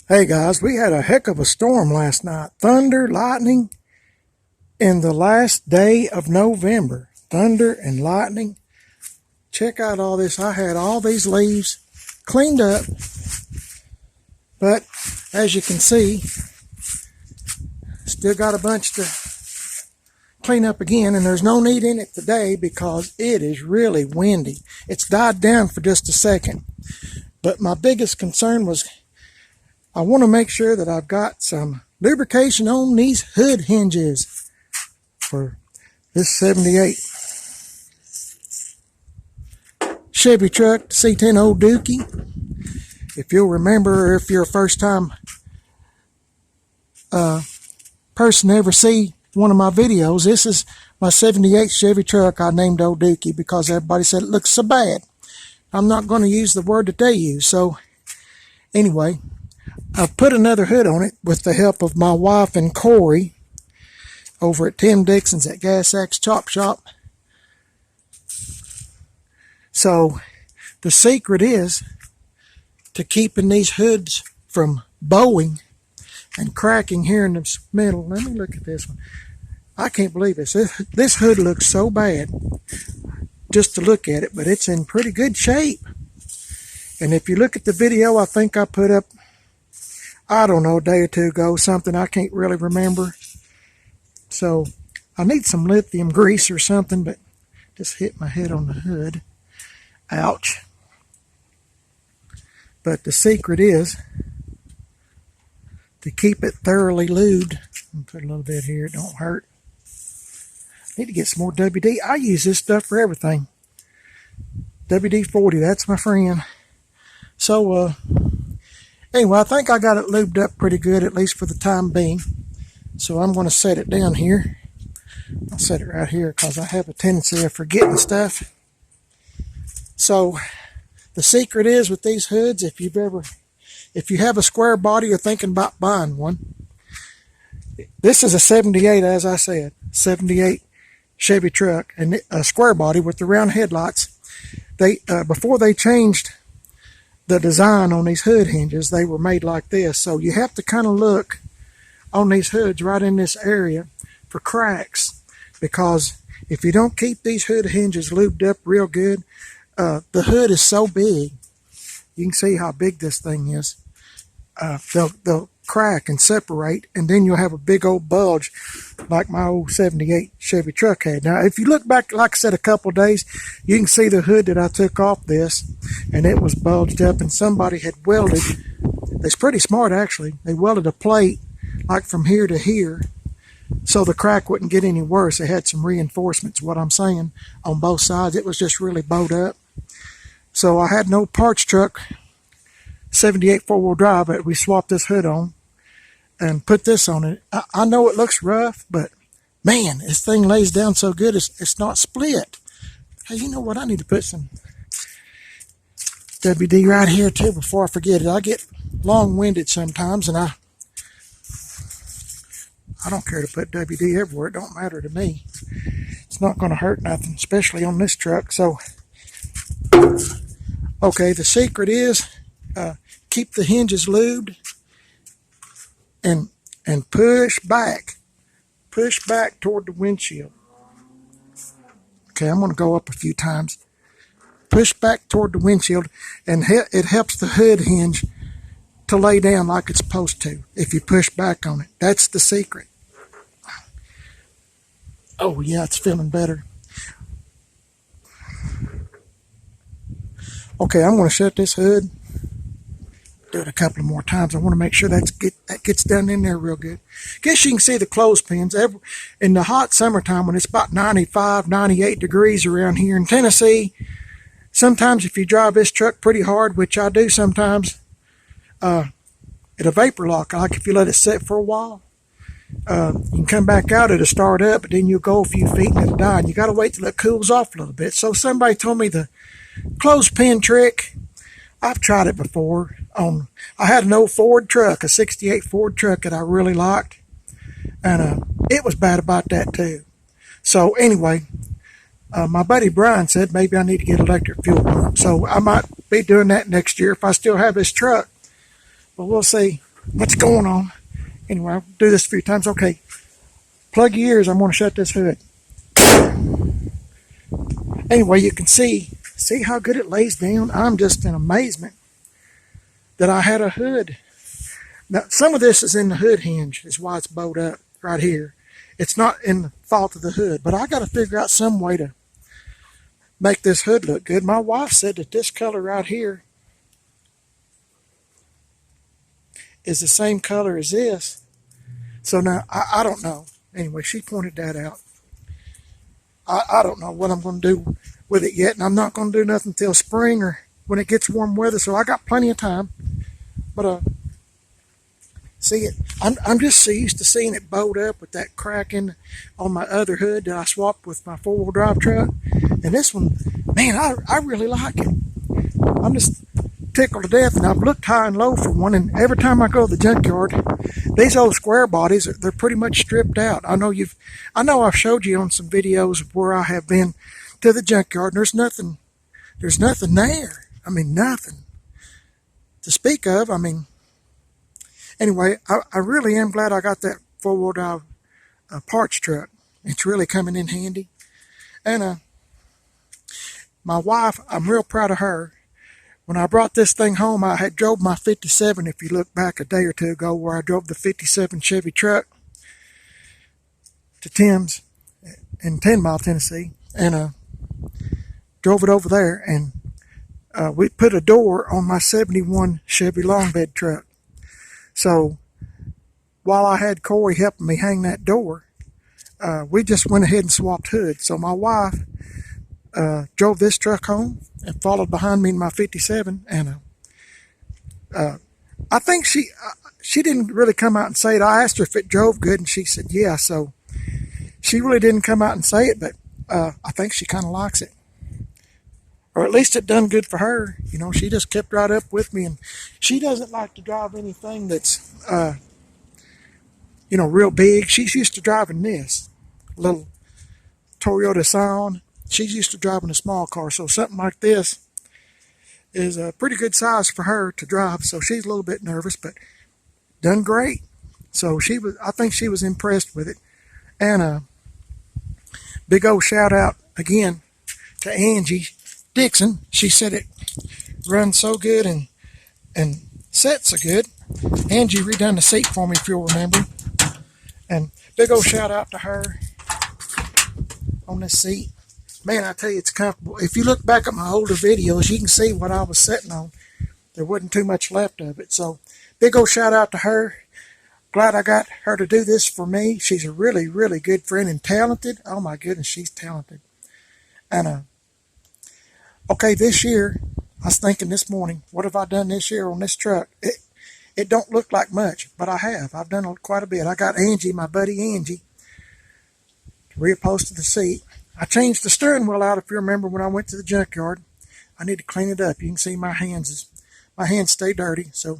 Hey guys, we had a heck of a storm last night. Thunder, lightning, in the last day of November. Thunder and lightning. Check out all this. I had all these leaves cleaned up, but as you can see, still got a bunch to clean up again, and there's no need in it today because it is really windy. It's died down for just a second, but my biggest concern was I want to make sure that I've got some lubrication on these hood hinges for this 78 Chevy truck, C10 old Dookie. If you'll remember, if you're a first time person to ever see one of my videos, this is my 78 Chevy truck I named old Dookie because everybody said it looks so bad. I'm not going to use the word that they use. So anyway, I've put another hood on it with the help of my wife and Corey over at Tim Dixon's at Gas Axe Chop Shop. So the secret is to keeping these hoods from bowing and cracking here in the middle. Let me look at this one. I can't believe this. This hood looks so bad just to look at it, but it's in pretty good shape. And if you look at the video I think I put up, I don't know, a day or two ago, something I can't really remember. So I need some lithium grease or something, but just hit my head on the hood. Ouch. But the secret is to keep it thoroughly lubed. I'll put a little bit here, it don't hurt. Need to get some more WD. I use this stuff for everything. WD-40, that's my friend. So, anyway, I think I got it lubed up pretty good, at least for the time being. So I'm going to set it down here. I'll set it right here because I have a tendency of forgetting stuff. So the secret is with these hoods, if you have a square body or thinking about buying one, this is a 78, as I said, 78 Chevy truck, and a square body with the round headlights. They before they changed the design on these hood hinges, they were made like this. So you have to kind of look on these hoods right in this area for cracks, because if you don't keep these hood hinges lubed up real good, the hood is so big, you can see how big this thing is. They'll crack and separate, and then you'll have a big old bulge like my old 78 Chevy truck had. Now if you look back, like I said, a couple of days, you can see the hood that I took off this, and it was bulged up, and somebody had welded, it's pretty smart actually, they welded a plate like from here to here so the crack wouldn't get any worse. It had some reinforcements, what I'm saying, on both sides. It was just really bowed up. So I had no parts truck 78 four-wheel drive, but we swapped this hood on and put this on it. I know it looks rough, but man, this thing lays down so good, it's not split. Hey, you know what? I need to put some WD right here too before I forget it. I get long-winded sometimes, and I don't care to put WD everywhere. It don't matter to me. It's not going to hurt nothing, especially on this truck. So, okay, the secret is keep the hinges lubed and push back toward the windshield. Okay, I'm going to go up a few times. Push back toward the windshield, and it helps the hood hinge to lay down like it's supposed to if you push back on it. That's the secret. Oh yeah, it's feeling better. Okay, I'm going to shut this hood. Do it a couple of more times. I want to make sure that gets down in there real good. Guess you can see the clothespins. In the hot summertime when it's about 95, 98 degrees around here in Tennessee, sometimes if you drive this truck pretty hard, which I do sometimes, it'll vapor lock. Like if you let it sit for a while, you can come back out, it'll start up, but then you'll go a few feet and it'll die. And you got to wait till it cools off a little bit. So somebody told me the clothespin trick. I've tried it before. I had an old Ford truck, a 68 Ford truck that I really liked, and it was bad about that too. So anyway, my buddy Brian said maybe I need to get an electric fuel pump. So I might be doing that next year if I still have this truck. But we'll see. what's going on. Anyway, I'll do this a few times. Okay, plug your ears. I'm going to shut this hood. Anyway, you can see how good it lays down. I'm just in amazement that I had a hood. Now, some of this is in the hood hinge, is why it's bowed up right here. It's not in the fault of the hood, but I got to figure out some way to make this hood look good. My wife said that this color right here is the same color as this. So now, I don't know. Anyway, she pointed that out. I don't know what I'm going to do with it yet, and I'm not going to do nothing until spring or when it gets warm weather, so I got plenty of time. But see it, I'm just so used to seeing it bowed up with that crack in on my other hood that I swapped with my 4-wheel drive truck. And this one, man, I really like it. I'm just tickled to death, and I've looked high and low for one, and every time I go to the junkyard, these old square bodies, they're pretty much stripped out. I know I've showed you on some videos of where I have been to the junkyard, and there's nothing there. I mean, nothing to speak of. I mean, anyway, I really am glad I got that 4-wheel drive parts truck. It's really coming in handy. And my wife, I'm real proud of her. When I brought this thing home, I had drove my 57, if you look back a day or two ago, where I drove the 57 Chevy truck to Tim's in 10 Mile, Tennessee, and drove it over there, and we put a door on my 71 Chevy long bed truck. So while I had Corey helping me hang that door, we just went ahead and swapped hoods. So my wife drove this truck home and followed behind me in my 57, and I think she didn't really come out and say it. I asked her if it drove good, and she said yeah. So she really didn't come out and say it, but I think she kind of likes it, or at least it done good for her. You know, she just kept right up with me, and she doesn't like to drive anything that's real big. She's used to driving this little Toyota Scion. She's used to driving a small car, so something like this is a pretty good size for her to drive. So she's a little bit nervous, but done great. So I think she was impressed with it. And big old shout out again to Angie Dixon. She said it runs so good and sets so good. Angie redone the seat for me, if you'll remember. And big old shout out to her on this seat. Man, I tell you, it's comfortable. If you look back at my older videos, you can see what I was sitting on. There wasn't too much left of it. So, big old shout out to her. Glad I got her to do this for me. She's a really, really good friend and talented. Oh my goodness, she's talented. And, okay, this year, I was thinking this morning, what have I done this year on this truck? It don't look like much, but I have. I've done quite a bit. I got Angie, my buddy Angie, to reupholster the seat. I changed the steering wheel out, if you remember, when I went to the junkyard. I need to clean it up. You can see my hands stay dirty. So,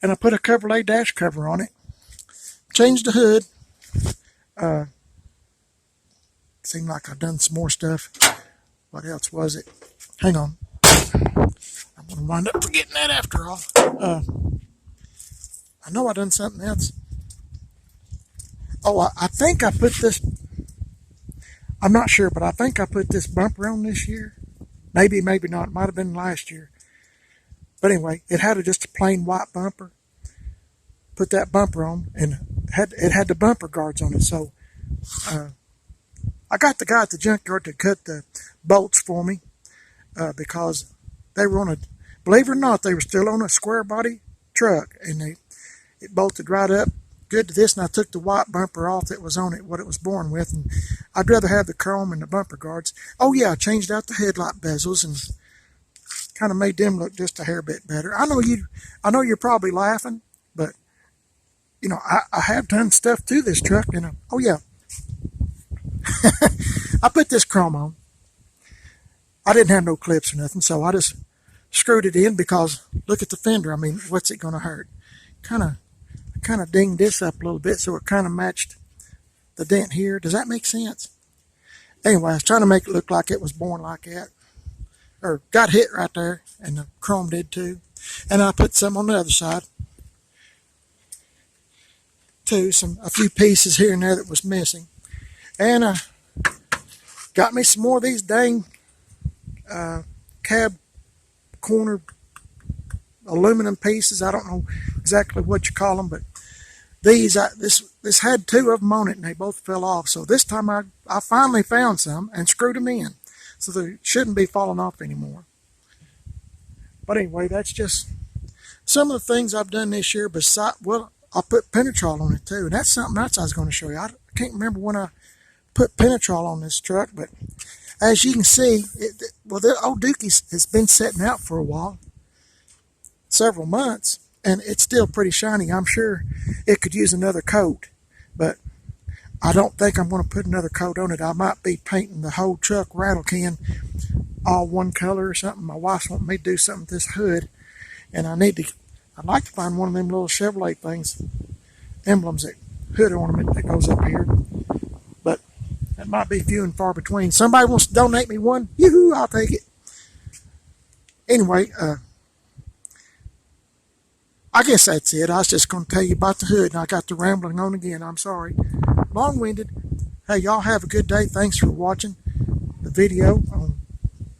and I put a Chevrolet dash cover on it. Changed the hood. Seemed like I've done some more stuff. What else was it? Hang on. I'm going to wind up forgetting that after all. I know I done something else. Oh, I think I put this... I'm not sure, but I think I put this bumper on this year. Maybe, maybe not. It might have been last year. But anyway, it had just a plain white bumper. Put that bumper on, and it had the bumper guards on it. So I got the guy at the junkyard to cut the bolts for me because they were on believe it or not, they were still on a square body truck, and it bolted right up good to this, and I took the white bumper off that was on it, what it was born with, and I'd rather have the chrome and the bumper guards. Oh yeah, I changed out the headlight bezels and kind of made them look just a hair bit better. I know you're probably laughing, but I have done stuff to this truck, oh yeah. I put this chrome on. I didn't have no clips or nothing, so I just screwed it in because look at the fender. I mean, what's it going to hurt? Kind of dinged this up a little bit so it kind of matched the dent here. Does that make sense? Anyway, I was trying to make it look like it was born like that, or got hit right there, and the chrome did too. And I put some on the other side. too, a few pieces here and there that was missing. And got me some more of these dang cab corner aluminum pieces. I don't know exactly what you call them, but these this had two of them on it and they both fell off. So this time I finally found some and screwed them in, so they shouldn't be falling off anymore. But anyway, that's just some of the things I've done this year. Besides, well, I put Penetrol on it too, and that's something else I was going to show you. I can't remember when I put Penetrol on this truck, but as you can see, the old Dookie has been setting out for a while, several months, and it's still pretty shiny. I'm sure it could use another coat, but I don't think I'm going to put another coat on it. I might be painting the whole truck rattle can all one color or something. My wife's wanting me to do something with this hood, and I'd like to find one of them little Chevrolet things, emblems, that hood ornament that goes up here, but that might be few and far between. Somebody wants to donate me one, yoo-hoo, I'll take it. Anyway, I guess that's it. I was just going to tell you about the hood, and I got to rambling on again. I'm sorry. Long-winded. Hey, y'all have a good day. Thanks for watching the video on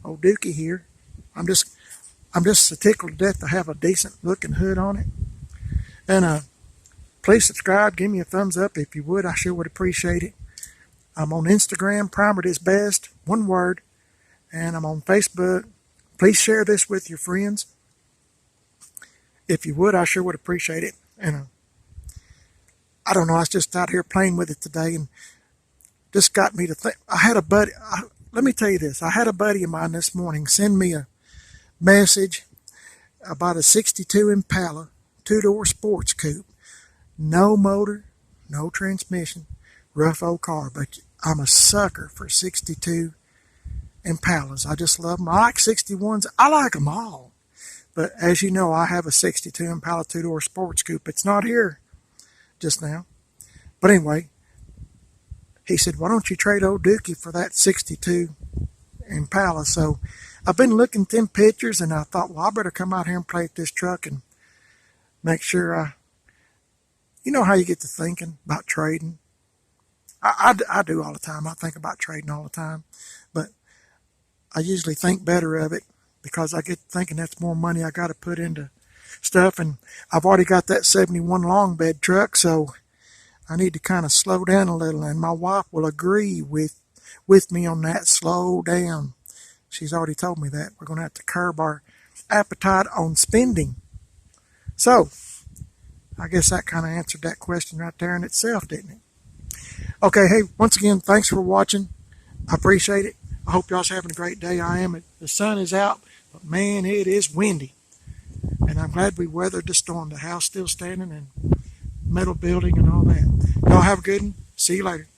old Dookie here. I'm just tickled to death to have a decent looking hood on it. And please subscribe. Give me a thumbs up if you would. I sure would appreciate it. I'm on Instagram, Primered is Best, one word. And I'm on Facebook. Please share this with your friends. If you would, I sure would appreciate it. And I don't know, I was just out here playing with it today and just got me to think. I had a buddy, let me tell you this. I had a buddy of mine this morning send me a message about a 62 Impala, two-door sports coupe. No motor, no transmission, rough old car, but I'm a sucker for 62 Impalas. I just love them. I like 61s. I like them all. But as you know, I have a 62 Impala two-door sports coupe. It's not here just now. But anyway, he said, why don't you trade old Dookie for that 62 Impala? So I've been looking at them pictures, and I thought, well, I better come out here and play with this truck and make sure you know how you get to thinking about trading. I do all the time. I think about trading all the time. But I usually think better of it because I get thinking that's more money I got to put into stuff. And I've already got that 71 long bed truck, so I need to kind of slow down a little. And my wife will agree with me on that. Slow down. She's already told me that. We're going to have to curb our appetite on spending. So I guess that kind of answered that question right there in itself, didn't it? Okay, hey, once again, thanks for watching. I appreciate it. I hope y'all's having a great day. I am. The sun is out, but man, it is windy. And I'm glad we weathered the storm. The house still standing and metal building and all that. Y'all have a good one. See you later.